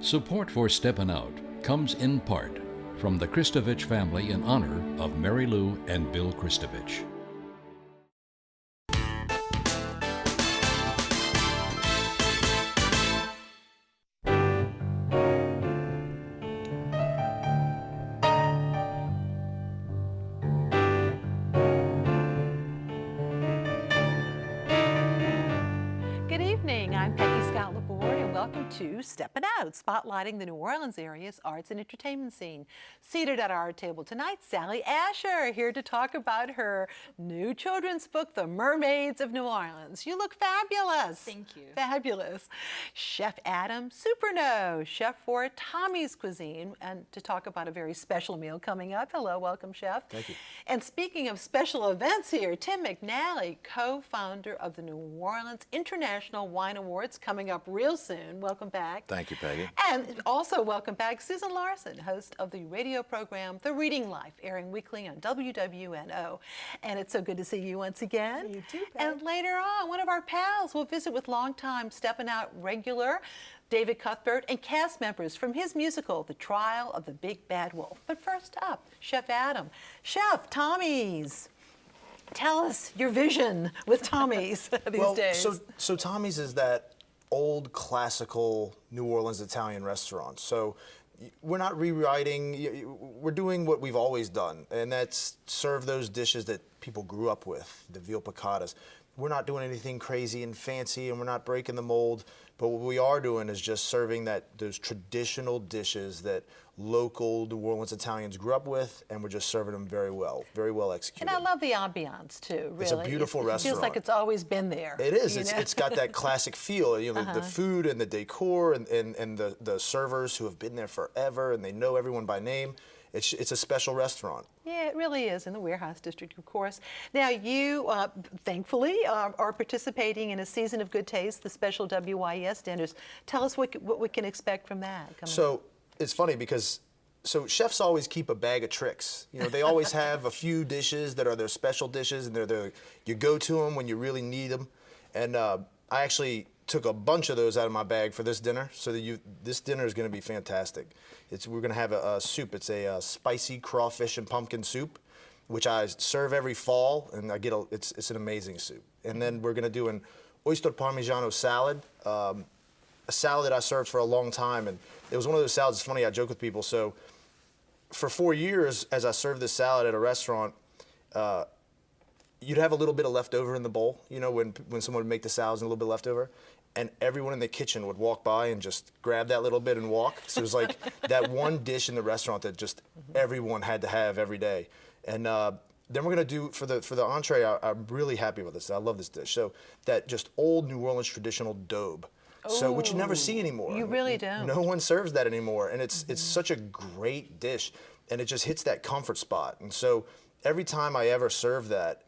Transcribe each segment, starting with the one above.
Support for Steppin Out comes in part from the Kristovich family in honor of Mary Lou and Bill Kristovich. Good evening, I'm Peggy Scott Laborde and welcome to Steppin Out, spotlighting the New Orleans area's arts and entertainment scene. Seated at our table tonight, Sally Asher, here to talk about her new children's book, The Mermaids of New Orleans. You look fabulous. Thank you. Fabulous. Chef Adam Superneau, chef for Tommy's Cuisine, and to talk about a very special meal coming up. Hello, welcome, chef. Thank you. And speaking of special events here, Tim McNally, co-founder of the New Orleans International Wine Awards, coming up real soon. Welcome back. Thank you, Peggy. And also welcome back Susan Larson, host of the radio program The Reading Life, airing weekly on WWNO. And it's so good to see you once again. You too, Peg. And later on, one of our pals will visit with longtime Steppin Out regular David Cuthbert and cast members from his musical, The Trial of the Big Bad Wolf. But first up, Chef Adam. Chef, Tommy's. Tell us your vision with Tommy's these days. So Tommy's is that old classical New Orleans Italian restaurant. So we're not rewriting, we're doing what we've always done, and that's serve those dishes that people grew up with, the veal piccatas. We're not doing anything crazy and fancy, and we're not breaking the mold, but what we are doing is just serving those traditional dishes that local New Orleans Italians grew up with, and we're just serving them very well executed. And I love the ambiance too, really. It's a beautiful restaurant. It feels like it's always been there. It is. You know? It's got that classic feel. You know, the food and the decor and the servers who have been there forever and they know everyone by name. It's a special restaurant. Yeah, it really is, in the Warehouse District, of course. Now, you, thankfully, are participating in a season of good taste, the special WYES dinners. Tell us what we can expect from that. So it's funny because chefs always keep a bag of tricks. You know, they always have a few dishes that are their special dishes, and you go to them when you really need them. And I actually took a bunch of those out of my bag for this dinner, so that this dinner is going to be fantastic. We're going to have a soup. It's a spicy crawfish and pumpkin soup, which I serve every fall, and it's an amazing soup. And then we're going to do an oyster parmigiano salad, a salad that I served for a long time, and it was one of those salads. It's funny, I joke with people. So for 4 years, as I served this salad at a restaurant, you'd have a little bit of leftover in the bowl, you know, when someone would make the salads and a little bit left over, and everyone in the kitchen would walk by and just grab that little bit and walk. So it was like that one dish in the restaurant that just everyone had to have every day. And then we're gonna do, for the entree, I'm really happy with this. I love this dish. So that just old New Orleans traditional daube. So, which you never see anymore. You really don't. No one serves that anymore, and it's such a great dish, and it just hits that comfort spot. And so every time I ever serve that,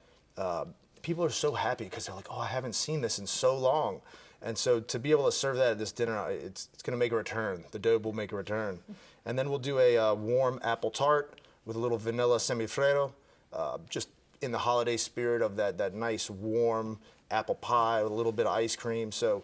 people are so happy because they're like, oh, I haven't seen this in so long. And so to be able to serve that at this dinner, it's going to make a return. The daube will make a return. And then we'll do a warm apple tart with a little vanilla semifreddo, just in the holiday spirit of that nice warm apple pie with a little bit of ice cream. So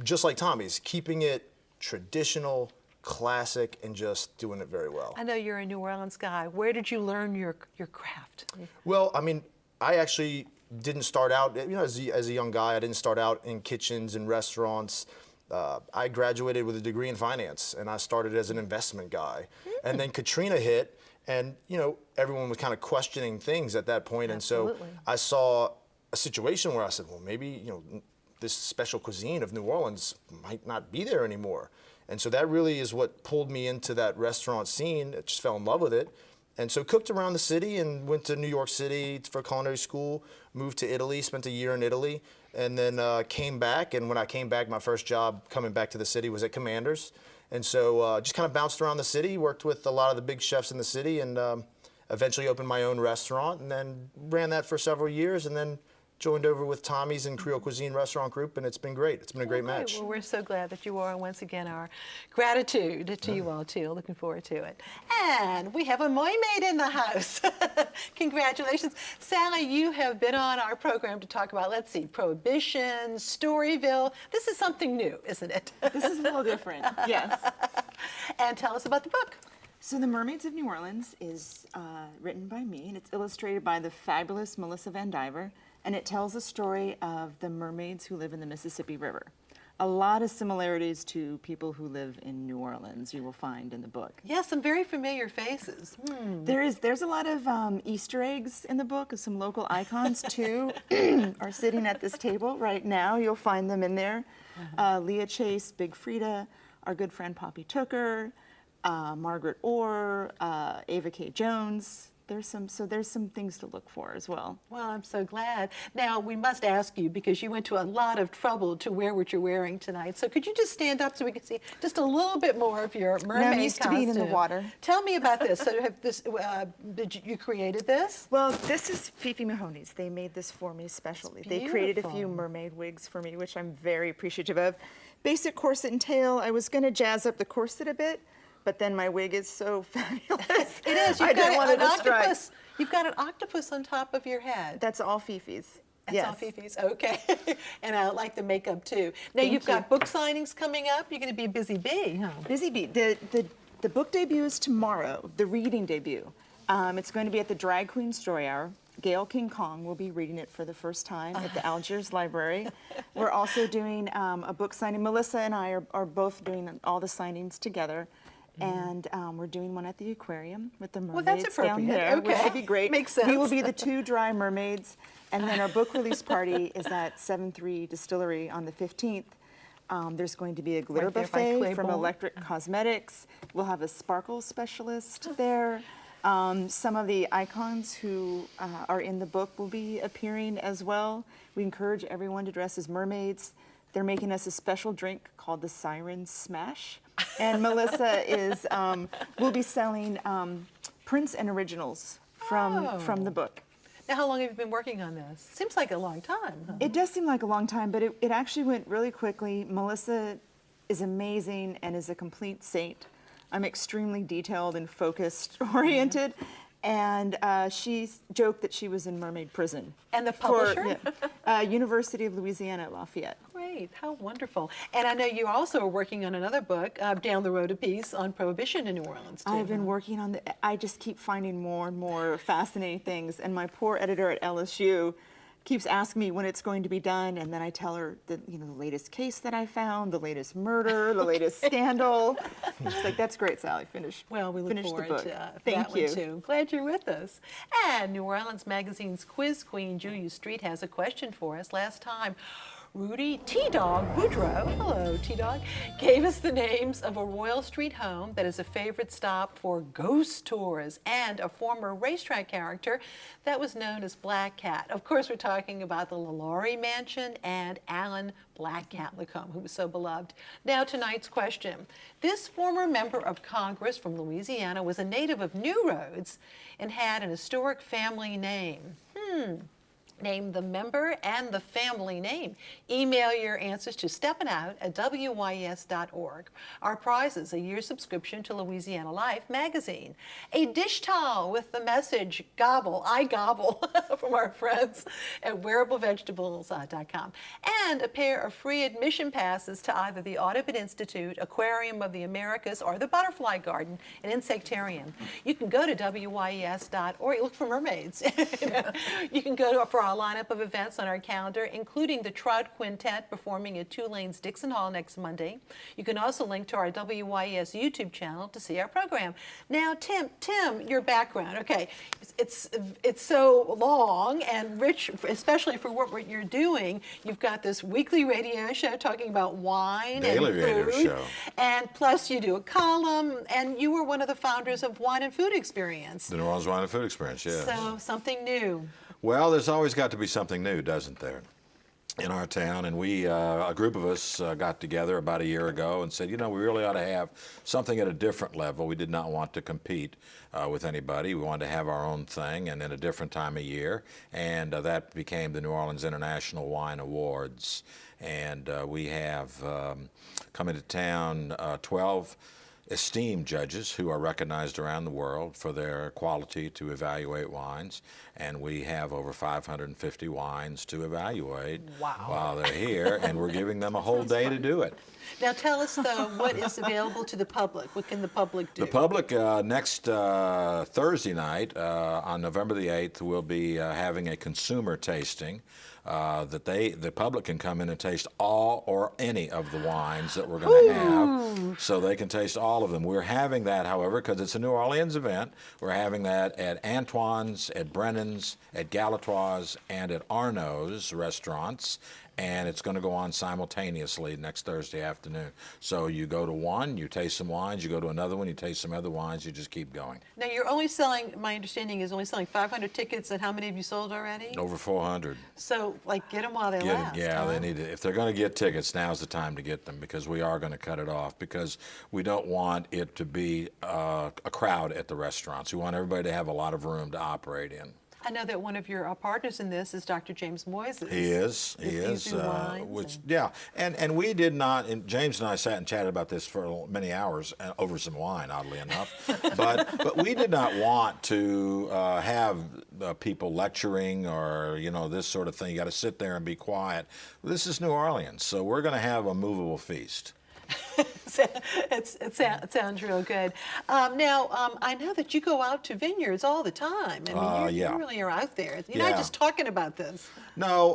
just like Tommy's, keeping it traditional, classic, and just doing it very well. I know you're a New Orleans guy. Where did you learn your craft? Well, I mean, I actually didn't start out, you know, as a young guy, I didn't start out in kitchens and restaurants. I graduated with a degree in finance, and I started as an investment guy. And then Katrina hit, and, you know, everyone was kind of questioning things at that point. Absolutely. And so I saw a situation where I said, well, maybe, you know, this special cuisine of New Orleans might not be there anymore. And so that really is what pulled me into that restaurant scene. I just fell in love with it. And so cooked around the city and went to New York City for culinary school, moved to Italy, spent a year in Italy, and then came back. And when I came back, my first job coming back to the city was at Commander's. And so just kind of bounced around the city, worked with a lot of the big chefs in the city, and eventually opened my own restaurant, and then ran that for several years, and then joined over with Tommy's and Creole Cuisine Restaurant Group, and it's been great. It's been a great match. Well, we're so glad that you are, and once again, our gratitude to you all, too. Looking forward to it. And we have a mermaid in the house. Congratulations. Sally, you have been on our program to talk about, let's see, Prohibition, Storyville. This is something new, isn't it? This is a little different, yes. And tell us about the book. So The Mermaids of New Orleans is written by me, and it's illustrated by the fabulous Melissa Van Diver, and it tells the story of the mermaids who live in the Mississippi River. A lot of similarities to people who live in New Orleans you will find in the book. Yes, some very familiar faces. There's a lot of Easter eggs in the book, some local icons too are sitting at this table right now. You'll find them in there. Leah Chase, Big Frida, our good friend Poppy Tooker, Margaret Orr, Ava K. Jones. There's some things to look for as well. Well, I'm so glad. Now, we must ask you, because you went to a lot of trouble to wear what you're wearing tonight. So could you just stand up so we can see just a little bit more of your mermaid I'm used costume? to being in the water. Tell me about this. So you created this? Well, this is Fifi Mahoney's. They made this for me especially. They created a few mermaid wigs for me, which I'm very appreciative of. Basic corset and tail. I was going to jazz up the corset a bit, but then my wig is so fabulous. It is. I didn't want it to strike. You've got an octopus on top of your head. That's all Fifi's. That's all Fifi's. Okay. And I like the makeup too. Now you've got book signings coming up. You're going to be a busy bee, huh? Busy bee. The book debut is tomorrow. The reading debut. It's going to be at the Drag Queen Story Hour. Gail King Kong will be reading it for the first time at the Algiers Library. We're also doing a book signing. Melissa and I are both doing all the signings together. And we're doing one at the aquarium with the mermaids down there, which would be great. Makes sense. We will be the two dry mermaids. And then our book release party is at 7-3 Distillery on the 15th. There's going to be a glitter buffet from Electric Cosmetics. We'll have a sparkle specialist there. Some of the icons who are in the book will be appearing as well. We encourage everyone to dress as mermaids. They're making us a special drink called the Siren Smash. And Melissa will be selling prints and originals from the book. Now, how long have you been working on this? Seems like a long time. Huh? It does seem like a long time, but it actually went really quickly. Melissa is amazing and is a complete saint. I'm extremely detailed and focused oriented. And she joked that she was in mermaid prison. And the publisher? University of Louisiana at Lafayette. Great, how wonderful. And I know you also are working on another book, down the road a piece, on Prohibition in New Orleans, too. I've been working on I just keep finding more and more fascinating things. And my poor editor at LSU keeps asking me when it's going to be done, and then I tell her the latest case that I found, the latest murder, the latest scandal. She's like, "That's great, Sally. Finish." Well, we look forward to that Thank you. one too. Glad you're with us. And New Orleans Magazine's quiz queen Julia Street has a question for us. Last time, Rudy T-Dog Boudreaux, hello T-Dog, gave us the names of a Royal Street home that is a favorite stop for ghost tours and a former racetrack character that was known as Black Cat. Of course, we're talking about the LaLaurie Mansion and Alan Black Cat Lacombe, who was so beloved. Now, tonight's question. This former member of Congress from Louisiana was a native of New Roads and had an historic family name. Name the member and the family name. Email your answers to steppinout@wyes.org. Our prize is a year's subscription to Louisiana Life magazine, a dish towel with the message "Gobble, I gobble" from our friends at wearablevegetables.com, and a pair of free admission passes to either the Audubon Institute, Aquarium of the Americas, or the Butterfly Garden, an insectarium. You can go to WYES.org. Look for mermaids. You can go for our lineup of events on our calendar, including the Trout Quintet performing at Tulane's Dixon Hall next Monday. You can also link to our WYES YouTube channel to see our program. Now, Tim, your background. Okay, it's so long and rich, especially for what you're doing. You've got this weekly radio show talking about wine Daily and food, radio show. and plus you do a column, and you were one of the founders of Wine and Food Experience. The New Orleans Wine and Food Experience, yes. So something new. Well, there's always got to be something new, doesn't there? in our town, and we, a group of us got together about a year ago and said, you know, we really ought to have something at a different level. We did not want to compete with anybody. We wanted to have our own thing and in a different time of year, and that became the New Orleans International Wine Awards. And we have come into town 12 esteemed judges who are recognized around the world for their quality to evaluate wines, and we have over 550 wines to evaluate while they're here, and we're giving them a whole day to do it. Now tell us, though, what is available to the public? What can the public do? The public, next Thursday night, on November the 8th, will be having a consumer tasting that the public can come in and taste all or any of the wines that we're going to have, so they can taste all of them. We're having that, however, because it's a New Orleans event, we're having that at Antoine's, at Brennan's, at Galatoire's, and at Arnaud's restaurants. And it's going to go on simultaneously next Thursday afternoon. So you go to one, you taste some wines, you go to another one, you taste some other wines, you just keep going. Now you're only selling, my understanding is only selling 500 tickets, and how many have you sold already? Over 400. So, like, get them while they last. Yeah, they need to. If they're going to get tickets, now's the time to get them, because we are going to cut it off, because we don't want it to be a crowd at the restaurants. We want everybody to have a lot of room to operate in. I know that one of your partners in this is Dr. James Moises. He is. And we did not, and James and I sat and chatted about this for many hours over some wine, oddly enough. but we did not want to have people lecturing or, you know, this sort of thing. You got to sit there and be quiet. This is New Orleans, so we're going to have a movable feast. It sounds real good. Now, I know that you go out to vineyards all the time. I mean, you really are out there. You're not just talking about this. No,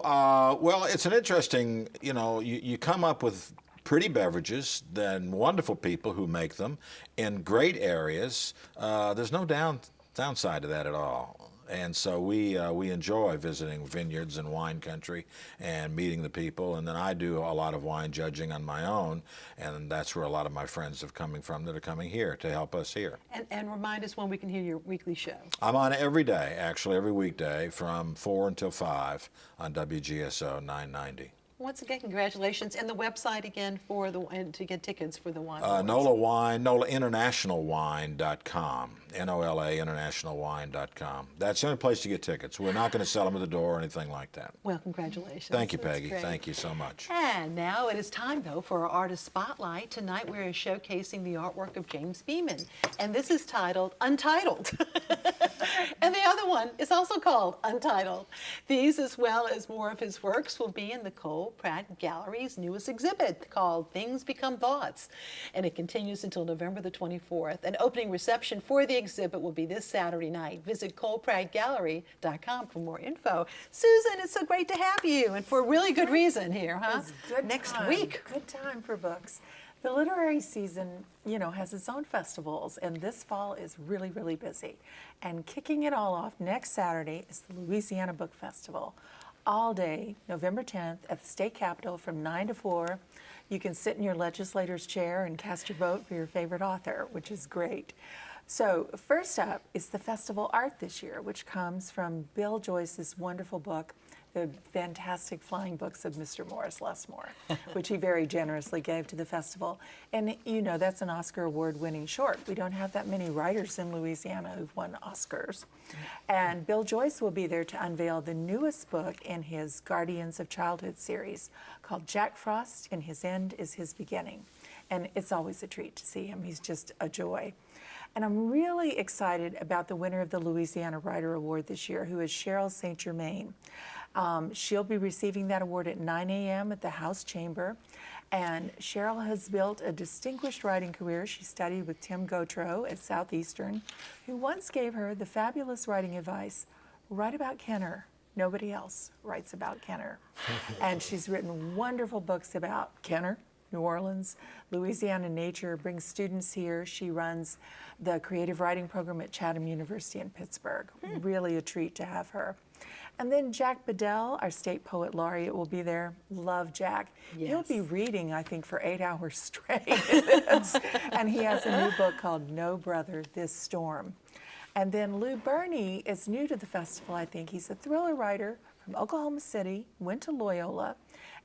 well, it's an interesting, you know, you come up with pretty beverages, then wonderful people who make them in great areas. There's no downside to that at all. And so we enjoy visiting vineyards and wine country and meeting the people. And then I do a lot of wine judging on my own, and that's where a lot of my friends are coming from that are coming here to help us here. And remind us when we can hear your weekly show. I'm on every day, actually, every weekday from 4 until 5 on WGSO 990. Once again, congratulations. And the website again for to get tickets for the wine. NOLAinternationalwine.com. NOLA internationalwine.com. That's the only place to get tickets. We're not going to sell them at the door or anything like that. Well, congratulations. Thank you, Peggy. Thank you so much. And now it is time, though, for our Artist Spotlight. Tonight we're showcasing the artwork of James Beeman. And this is titled Untitled. And the other one is also called Untitled. These, as well as more of his works, will be in the Cole Pratt Gallery's newest exhibit called Things Become Thoughts. And it continues until November the 24th. An opening reception for the exhibit will be this Saturday night. Visit coleprattgallery.com for more info. Susan, it's so great to have you, and for a really good reason here, huh? Next week. Good time for books. The literary season, you know, has its own festivals, and this fall is really, really busy. And kicking it all off next Saturday is the Louisiana Book Festival. All day, November 10th, at the state capitol from 9 to 4. You can sit in your legislator's chair and cast your vote for your favorite author, which is great. So first up is the festival art this year, which comes from Bill Joyce's wonderful book, The Fantastic Flying Books of Mr. Morris Lesmore, which he very generously gave to the festival. And you know, that's an Oscar award-winning short. We don't have that many writers in Louisiana who've won Oscars. And Bill Joyce will be there to unveil the newest book in his Guardians of Childhood series called Jack Frost, and His End is His Beginning. And it's always a treat to see him. He's just a joy. And I'm really excited about the winner of the Louisiana Writer Award this year, who is Cheryl St. Germain. She'll be receiving that award at 9 a.m. at the House Chamber. And Cheryl has built a distinguished writing career. She studied with Tim Gautreaux at Southeastern, who once gave her the fabulous writing advice, write about Kenner. Nobody else writes about Kenner. And she's written wonderful books about Kenner, New Orleans, Louisiana nature, brings students here. She runs the creative writing program at Chatham University in Pittsburgh. Really a treat to have her. And then Jack Bedell, our state poet laureate, will be there. Love Jack. Yes. He'll be reading, I think, for 8 hours straight. And he has a new book called No Brother, This Storm. And then Lou Burney is new to the festival, I think. He's a thriller writer from Oklahoma City, went to Loyola,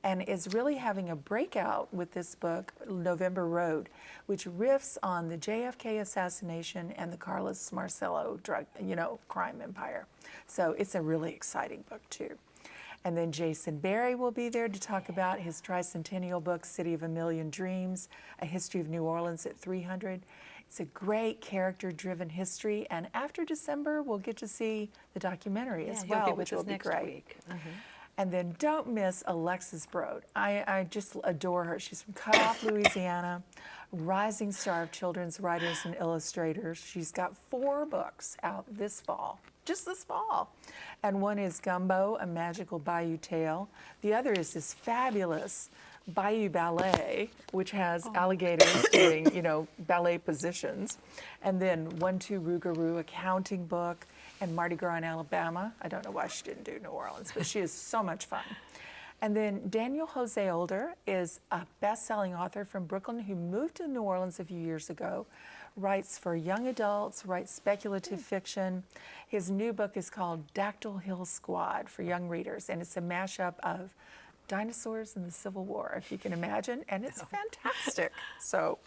and is really having a breakout with this book, November Road, which riffs on the JFK assassination and the Carlos Marcello drug, crime empire. So it's a really exciting book too. And then Jason Berry will be there to talk about his tricentennial book, City of a Million Dreams, A History of New Orleans at 300. It's a great character-driven history, and after December, we'll get to see the documentary as well, which will be great. And then don't miss Alexis Brode. I just adore her. She's from Cut Off, Louisiana, rising star of children's writers and illustrators. She's got 4 books out this fall, just this fall. And one is Gumbo, A Magical Bayou Tale. The other is this fabulous Bayou Ballet, which has alligators doing, ballet positions. And then 1-2 Rougarou, a counting book, and Mardi Gras in Alabama. I don't know why she didn't do New Orleans, but she is so much fun. And then Daniel Jose Older is a best-selling author from Brooklyn who moved to New Orleans a few years ago, writes for young adults, writes speculative fiction. His new book is called Dactyl Hill Squad for young readers, and it's a mashup of dinosaurs in the Civil War, if you can imagine, and it's fantastic. So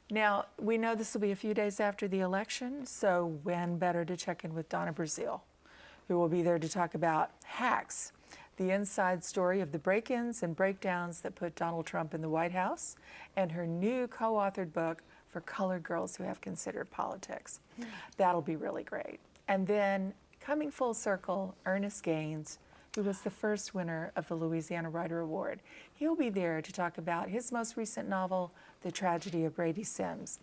now, we know this will be a few days after the election, so when better to check in with Donna Brazile, who will be there to talk about Hacks, the inside story of the break-ins and breakdowns that put Donald Trump in the White House, and her new co-authored book for colored girls who have considered politics. That'll be really great. And then, coming full circle, Ernest Gaines, who was the first winner of the Louisiana Writer Award. He'll be there to talk about his most recent novel, The Tragedy of Brady Sims.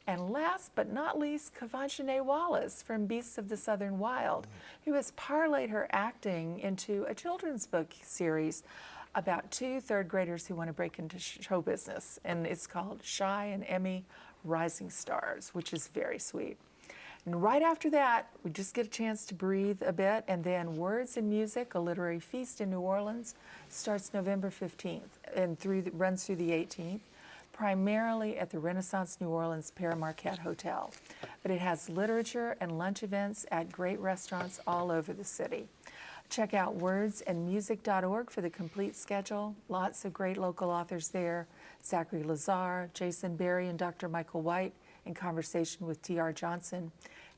And last but not least, Kavanchine Wallace from Beasts of the Southern Wild, who has parlayed her acting into a children's book series about 2 third graders who want to break into show business. And it's called Shy and Emmy Rising Stars, which is very sweet. And right after that, we just get a chance to breathe a bit, and then Words and Music, a literary feast in New Orleans, starts November 15th and runs through the 18th, primarily at the Renaissance New Orleans Pere Marquette Hotel. But it has literature and lunch events at great restaurants all over the city. Check out wordsandmusic.org for the complete schedule. Lots of great local authors there. Zachary Lazar, Jason Berry, and Dr. Michael White in conversation with T.R. Johnson.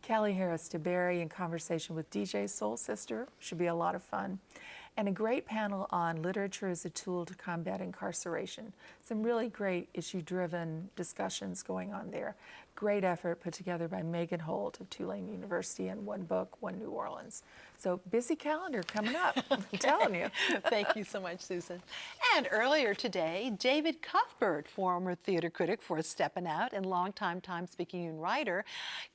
Callie Harris DeBerry in conversation with DJ Soul Sister. Should be a lot of fun. And a great panel on literature as a tool to combat incarceration. Some really great issue-driven discussions going on there. Great effort put together by Megan Holt of Tulane University, and One Book, One New Orleans. So busy calendar coming up, I'm telling you. Thank you so much, Susan. And earlier today, David Cuthbert, former theater critic for Steppin Out and longtime Time-Speaking writer,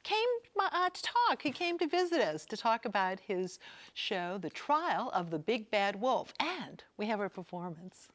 came to talk. He came to visit us to talk about his show, The Trial of the Big Bad Wolf. And we have a performance.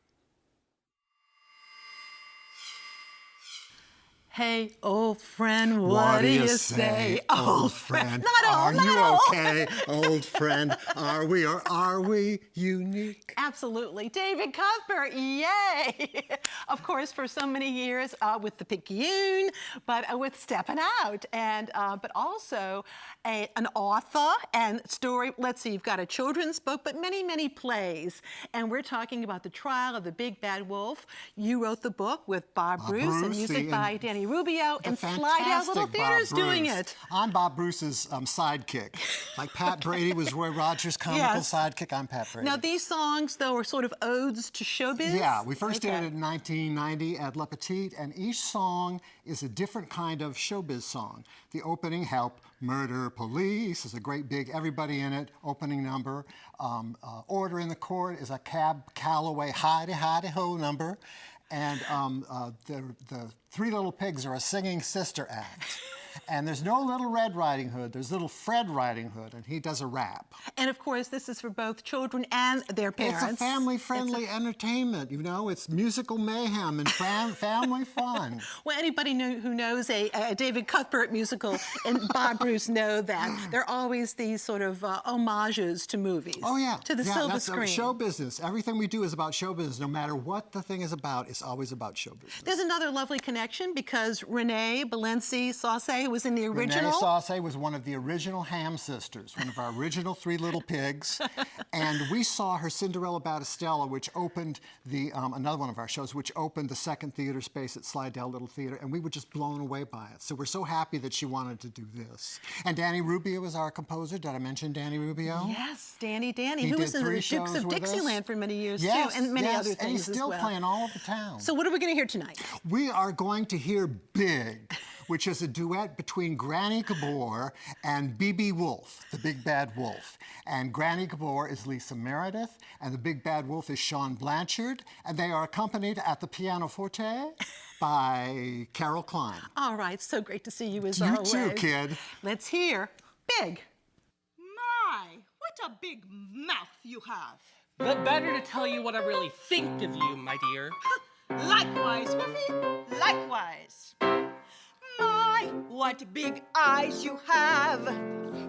Hey, old friend, what do you say? Old friend, are you okay? Old friend, are we or are we unique? Absolutely. David Cuthbert, yay! Of course, for so many years with the Picayune, but with Steppin Out, and but also an author and story. Let's see, you've got a children's book, but many, many plays. And we're talking about The Trial of the Big Bad Wolf. You wrote the book with Bob Bruce and music by Danny Rubio, and Slide Out Little Theater's doing it. I'm Bob Bruce's sidekick. Like Pat Brady was Roy Rogers' comical sidekick, I'm Pat Brady. Now, these songs, though, are sort of odes to showbiz? Yeah, we first did it in 1990 at Le Petit, and each song is a different kind of showbiz song. The opening, Help, Murder, Police, is a great big, everybody in it, opening number. Order in the Court is a Cab Calloway hidey-ho number. And the Three Little Pigs are a singing sister act. And there's no Little Red Riding Hood, there's Little Fred Riding Hood, and he does a rap. And of course, this is for both children and their parents. It's a family-friendly entertainment, you know? It's musical mayhem and family fun. Well, anybody who knows a David Cuthbert musical and Bob Bruce know that. There are always these sort of homages to movies. Oh, yeah. To the silver that's screen. Show business. Everything we do is about show business. No matter what the thing is about, it's always about show business. There's another lovely connection because Renee Balenci Sauce, who was was in the original? Renee Sauce was one of the original Ham sisters, one of our original Three Little Pigs. And we saw her Cinderella Battistella, which opened the, another one of our shows, which opened the second theater space at Slidell Little Theater, and we were just blown away by it. So we're so happy that she wanted to do this. And Danny Rubio is our composer. Did I mention Danny Rubio? Yes, Danny, He who did was in the 3 Dukes shows of with us. Dixieland for many years, Yes, too, and many yes, other things and he's still as well. playing all over town. So what are we going to hear tonight? We are going to hear Big, which is a duet between Granny Gabor and B.B. Wolf, the Big Bad Wolf. And Granny Gabor is Lisa Meredith, and the Big Bad Wolf is Sean Blanchard, and they are accompanied at the pianoforte by Carol Cline. All right, so great to see you as You always. too, kid. Let's hear Big. My, what a big mouth you have. But better to tell you what I really think of you, my dear. Likewise, Woofy, likewise. My, what big eyes you have.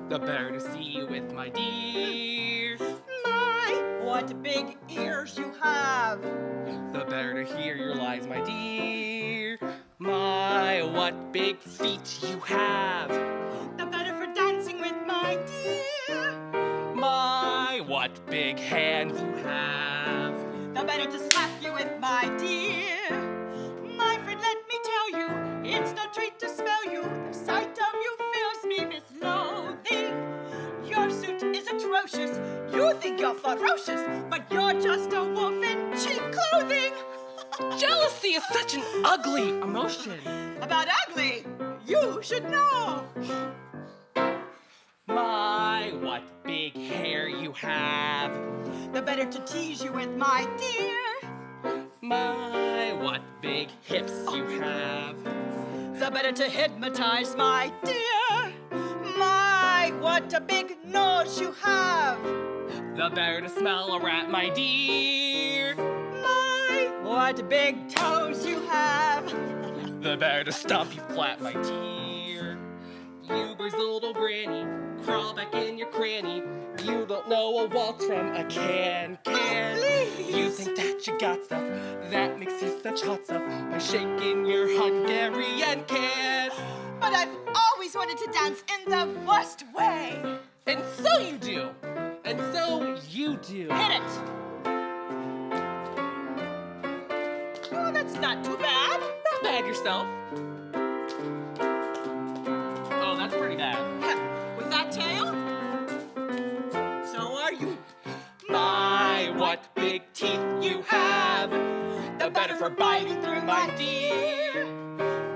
The better to see you with, my dear. My, what big ears you have. The better to hear your lies, my dear. My, what big feet you have. The better for dancing with my dear. My, what big hands you have. The better to slap you with my dear. My friend, let me tell you, it's no treat to smell you. The sight of you fills me with loathing. Your suit is atrocious. You think you're ferocious, but you're just a wolf in cheap clothing. Jealousy is such an ugly emotion. About ugly, you should know. My, what big hair you have. The better to tease you with my dear. My, what big hips you have. The better to hypnotize my dear. My, what a big nose you have. The better to smell a rat, my dear. My, what big toes you have. The better to stomp you flat, my dear. You grizzled old granny, crawl back in your cranny. You don't know a waltz from a can. You think that you got stuff that makes you such hot stuff by shaking your Hungarian can. But I've always wanted to dance in the worst way. And so you do. And so you do. Hit it. Oh, that's not too bad. Not bad yourself. Oh, that's pretty bad. With that tail? So are you. My, what big teeth you have. The better for biting through, my dear.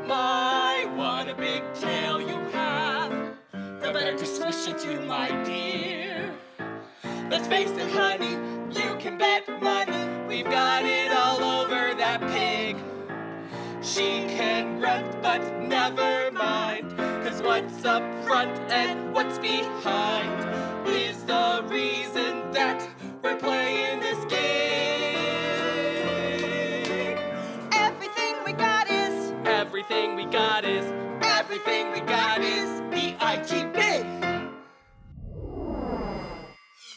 My, what a big tail you have. The better to swish it to, my dear. Let's face it, honey, you can bet money. We've got it all over that pig. She can grunt, but never mind. 'Cause what's up front and what's behind is the reason that we're playing this game. Everything we got is. Everything we got is. Everything we got is B-I-G big.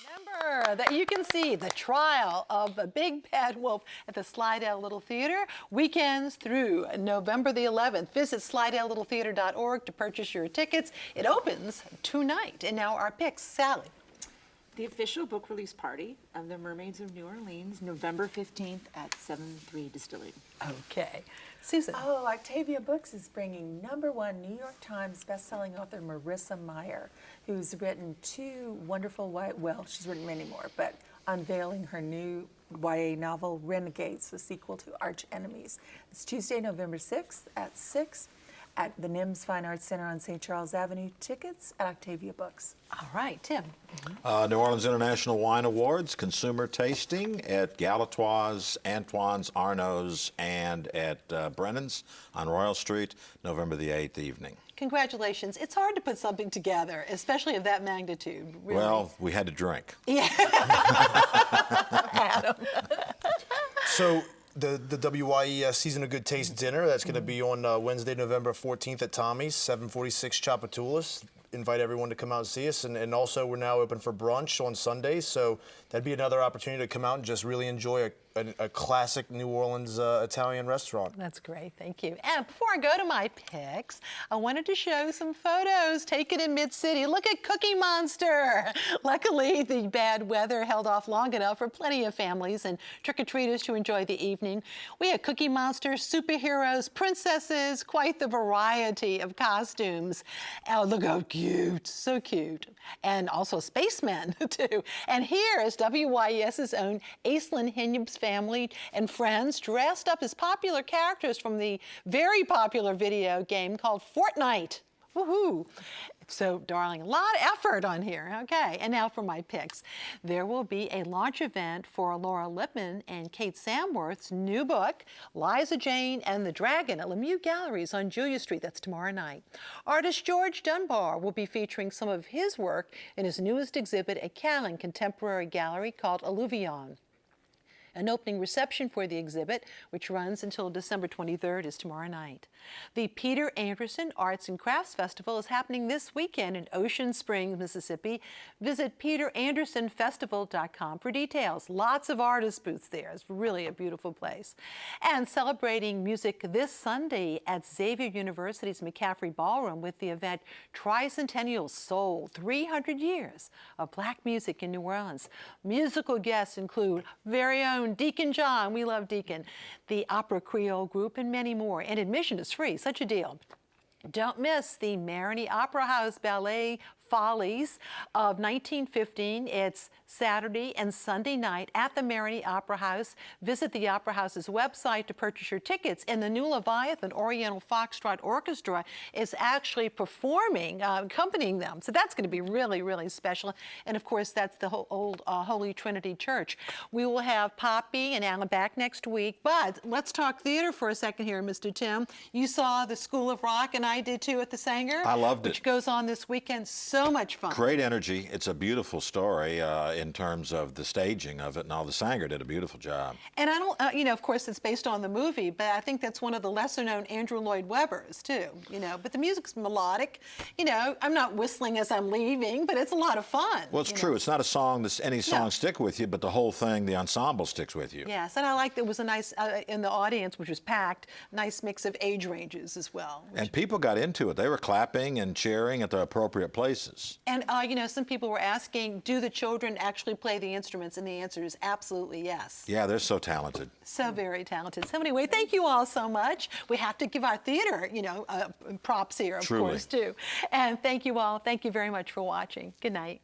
Remember that you can see the trial of the Big Bad Wolf at the Slidell Little Theater weekends through November the 11th. Visit SlidellLittleTheater.org to purchase your tickets. It opens tonight. And now our picks. Sally. The official book release party of the Mermaids of New Orleans, November 15th at 7-3 Distillery. Okay. Susan. Oh, Octavia Books is bringing #1 New York Times bestselling author Marissa Meyer, who's written 2 wonderful she's written many more, but unveiling her new YA novel, Renegades, the sequel to Arch Enemies. It's Tuesday, November 6th at 6 at the NIMS Fine Arts Center on St. Charles Avenue. Tickets at Octavia Books. All right, Tim. New Orleans International Wine Awards, consumer tasting at Galatoire's, Antoine's, Arnaud's, and at Brennan's on Royal Street, November the 8th evening. Congratulations. It's hard to put something together, especially of that magnitude. Really. Well, we had to drink. Yeah. Adam. So the WYES Season of Good Taste dinner, that's going to be on Wednesday, November 14th at Tommy's, 746 Chapatoulas. Invite everyone to come out and see us. And also, we're now open for brunch on Sundays, so that'd be another opportunity to come out and just really enjoy a a classic New Orleans Italian restaurant. That's great, thank you. And before I go to my picks, I wanted to show some photos taken in Mid-City. Look at Cookie Monster. Luckily, the bad weather held off long enough for plenty of families and trick-or-treaters to enjoy the evening. We had Cookie Monster, superheroes, princesses, quite the variety of costumes. Oh, look how cute, so cute. And also spacemen, too. And here is WYES's own Aislinn Hinyub's family and friends dressed up as popular characters from the very popular video game called Fortnite. Woohoo! So, darling, a lot of effort on here. Okay, and now for my picks. There will be a launch event for Laura Lippman and Kate Samworth's new book, Liza Jane and the Dragon, at Lemieux Galleries on Julia Street. That's tomorrow night. Artist George Dunbar will be featuring some of his work in his newest exhibit at Callan Contemporary Gallery called Alluvion. An opening reception for the exhibit, which runs until December 23rd, is tomorrow night. The Peter Anderson Arts and Crafts Festival is happening this weekend in Ocean Springs, Mississippi. Visit peterandersonfestival.com for details. Lots of artist booths there. It's really a beautiful place. And celebrating music this Sunday at Xavier University's McCaffrey Ballroom with the event Tricentennial Soul, 300 Years of Black Music in New Orleans. Musical guests include very own Deacon John, we love Deacon, the Opera Creole Group, and many more. And admission is free, such a deal. Don't miss the Marigny Opera House Ballet Follies of 1915. It's Saturday and Sunday night at the Marigny Opera House. Visit the Opera House's website to purchase your tickets. And the new Leviathan Oriental Foxtrot Orchestra is actually performing, accompanying them. So that's going to be really, really special. And of course, that's the old Holy Trinity Church. We will have Poppy and Alan back next week. But let's talk theater for a second here, Mr. Tim. You saw the School of Rock, and I did too at the Sanger. I loved it. Which goes on this weekend. So much fun. Great energy. It's a beautiful story in terms of the staging of it, and all. The Sanger did a beautiful job. And I don't, you know, of course, it's based on the movie, but I think that's one of the lesser-known Andrew Lloyd Webbers too. You know, but the music's melodic. You know, I'm not whistling as I'm leaving, but it's a lot of fun. Well, it's true. It's not a song that any song stick with you, but the whole thing, the ensemble sticks with you. Yes, and I like there was a nice in the audience, which was packed, nice mix of age ranges as well. And people got into it. They were clapping and cheering at the appropriate places. And, you know, some people were asking, do the children actually play the instruments? And the answer is absolutely yes. Yeah, they're so talented. So very talented. So anyway, thank you all so much. We have to give our theater, you know, props here, of course, too. And thank you all. Thank you very much for watching. Good night.